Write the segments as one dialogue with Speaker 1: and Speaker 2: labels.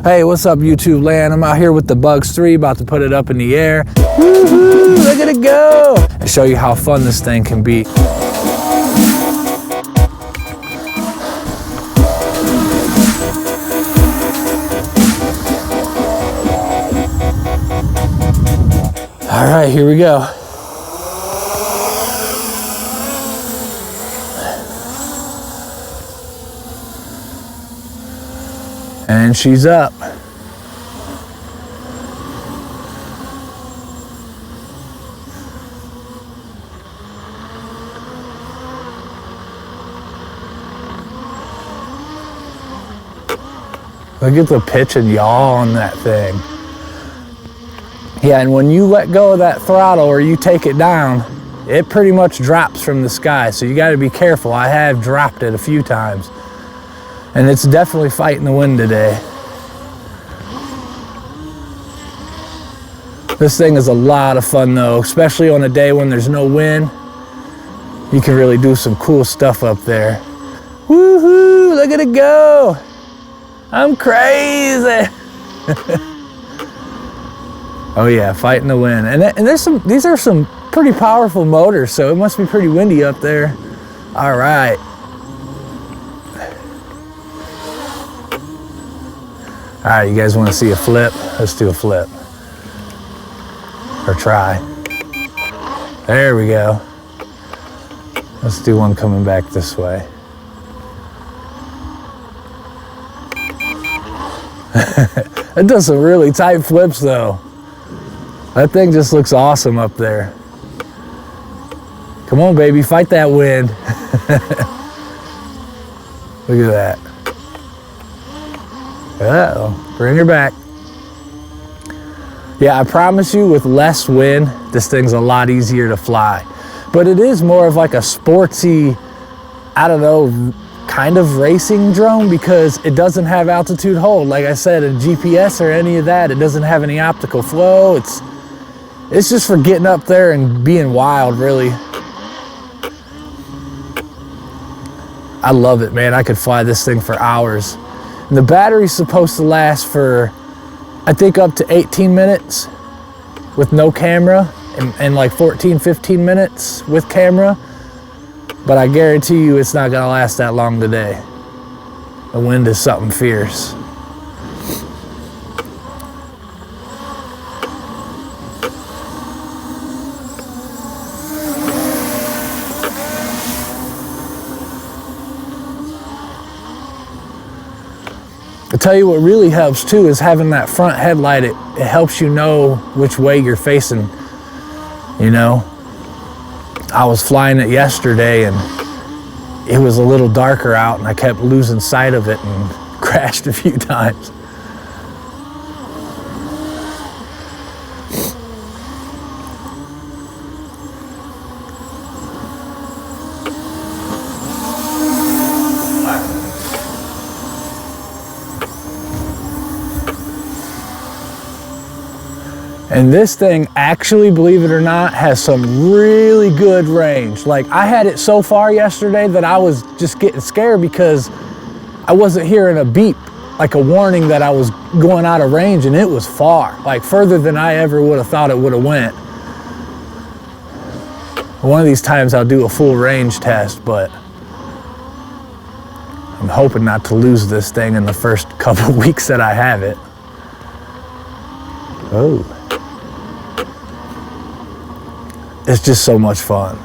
Speaker 1: Hey, what's up YouTube land? I'm out here with the Bugs 3, about to put it up in the air. Woohoo, look at it go! And show you how fun this thing can be. All right, here we go. And she's up. Look at the pitch and yaw on that thing. Yeah, and when you let go of that throttle or you take it down, it pretty much drops from the sky. So you got to be careful. I have dropped it a few times. And it's definitely fighting the wind today. This thing is a lot of fun though, especially on a day when there's no wind. You can really do some cool stuff up there. Woohoo, look at it go. I'm crazy. Oh yeah, fighting the wind. And these are some pretty powerful motors, so it must be pretty windy up there. All right. All right, you guys want to see a flip? Let's do a flip. Or try. There we go. Let's do one coming back this way. It does some really tight flips though. That thing just looks awesome up there. Come on, baby, fight that wind. Look at that. Uh-oh, bring her back. Yeah, I promise you with less wind, this thing's a lot easier to fly. But it is more of like a sportsy, I don't know, kind of racing drone because it doesn't have altitude hold. Like I said, a GPS or any of that, it doesn't have any optical flow. It's just for getting up there and being wild, really. I love it, man. I could fly this thing for hours. And the battery's supposed to last for, I think, up to 18 minutes with no camera and like 14, 15 minutes with camera. But I guarantee you it's not gonna last that long today. The wind is something fierce. I tell you what really helps too is having that front headlight. It helps you know which way you're facing, you know. I was flying it yesterday and it was a little darker out and I kept losing sight of it and crashed a few times. And this thing actually, believe it or not, has some really good range. Like I had it so far yesterday that I was just getting scared because I wasn't hearing a beep, like a warning that I was going out of range, and it was far, like further than I ever would have thought it would have went. One of these times I'll do a full range test, but I'm hoping not to lose this thing in the first couple weeks that I have it. Oh. It's just so much fun.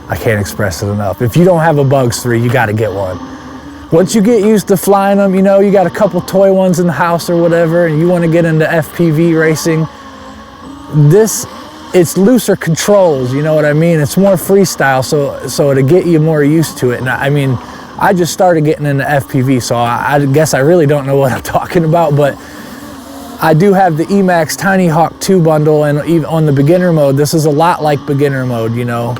Speaker 1: I can't express it enough. If you don't have a Bugs 3, you gotta get one. Once you get used to flying them, you know, you got a couple toy ones in the house or whatever, and you wanna get into FPV racing, it's looser controls, you know what I mean? It's more freestyle, so to get you more used to it. And I mean, I just started getting into FPV, so I guess I really don't know what I'm talking about, but I do have the Emax Tiny Hawk 2 bundle, and even on the beginner mode, this is a lot like beginner mode, you know.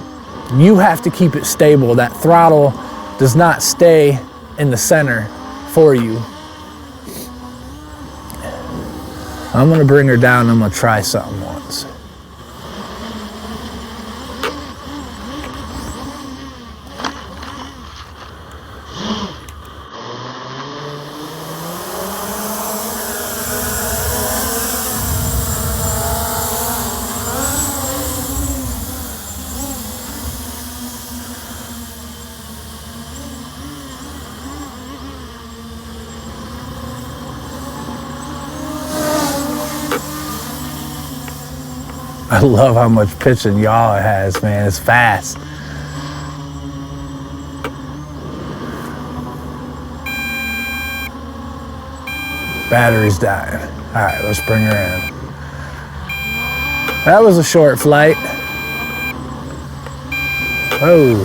Speaker 1: You have to keep it stable. That throttle does not stay in the center for you. I'm gonna bring her down and I'm gonna try something once. I love how much pitch and yaw it has, man. It's fast. Battery's dying. All right, let's bring her in. That was a short flight. Oh.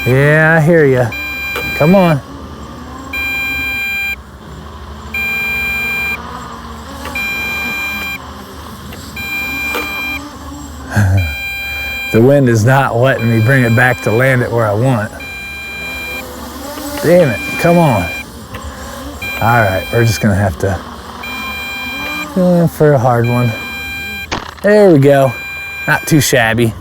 Speaker 1: Yeah, I hear you. Come on. The wind is not letting me bring it back to land it where I want. Damn it, come on. All right, we're just gonna have to go in for a hard one. There we go, not too shabby.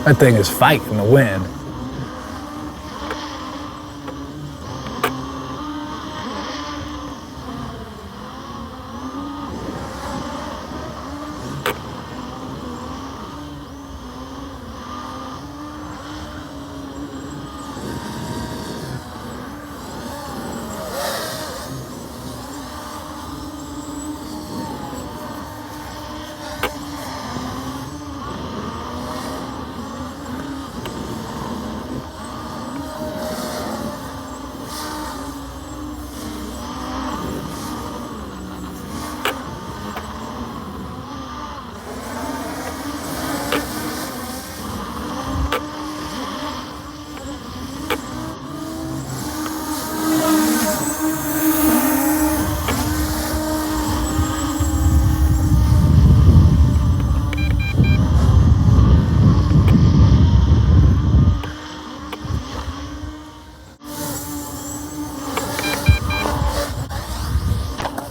Speaker 1: That thing is fighting the wind.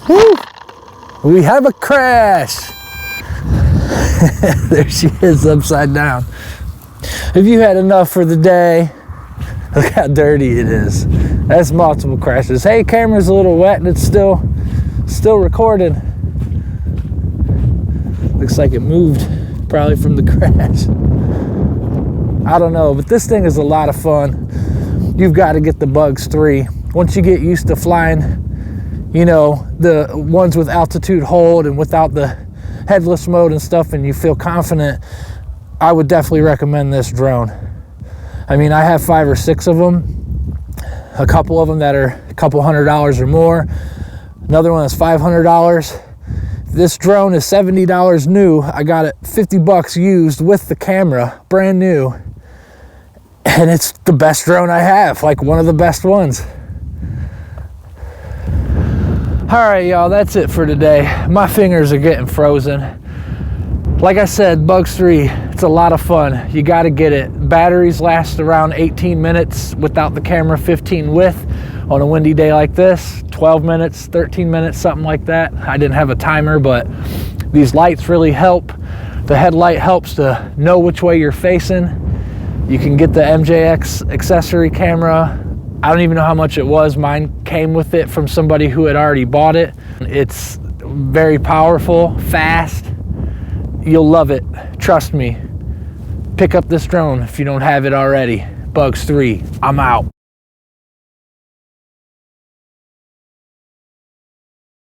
Speaker 1: Woo! We have a crash. There she is upside down. Have you had enough for the day? Look how dirty it is. That's multiple crashes. Hey, camera's a little wet and it's still recording. Looks like it moved probably from the crash. I don't know, but this thing is a lot of fun. You've got to get the Bugs 3. Once you get used to flying, you know, the ones with altitude hold and without the headless mode and stuff, and you feel confident, I would definitely recommend this drone. I mean, I have 5 or 6 of them. A couple of them that are a couple $100 or more. Another one that's $500. This drone is $70 new. I got it $50 used with the camera, brand new. And it's the best drone I have, like one of the best ones. All right, y'all, that's it for today. My fingers are getting frozen. Like I said, Bugs 3, it's a lot of fun. You got to get it. Batteries last around 18 minutes without the camera, 15 with. On a windy day like this, 12 minutes, 13 minutes, something like that. I didn't have a timer, but these lights really help. The headlight helps to know which way you're facing. You can get the MJX accessory camera. I don't even know how much it was. Mine came with it from somebody who had already bought it. It's very powerful, fast. You'll love it. Trust me. Pick up this drone if you don't have it already. Bugs 3, I'm out.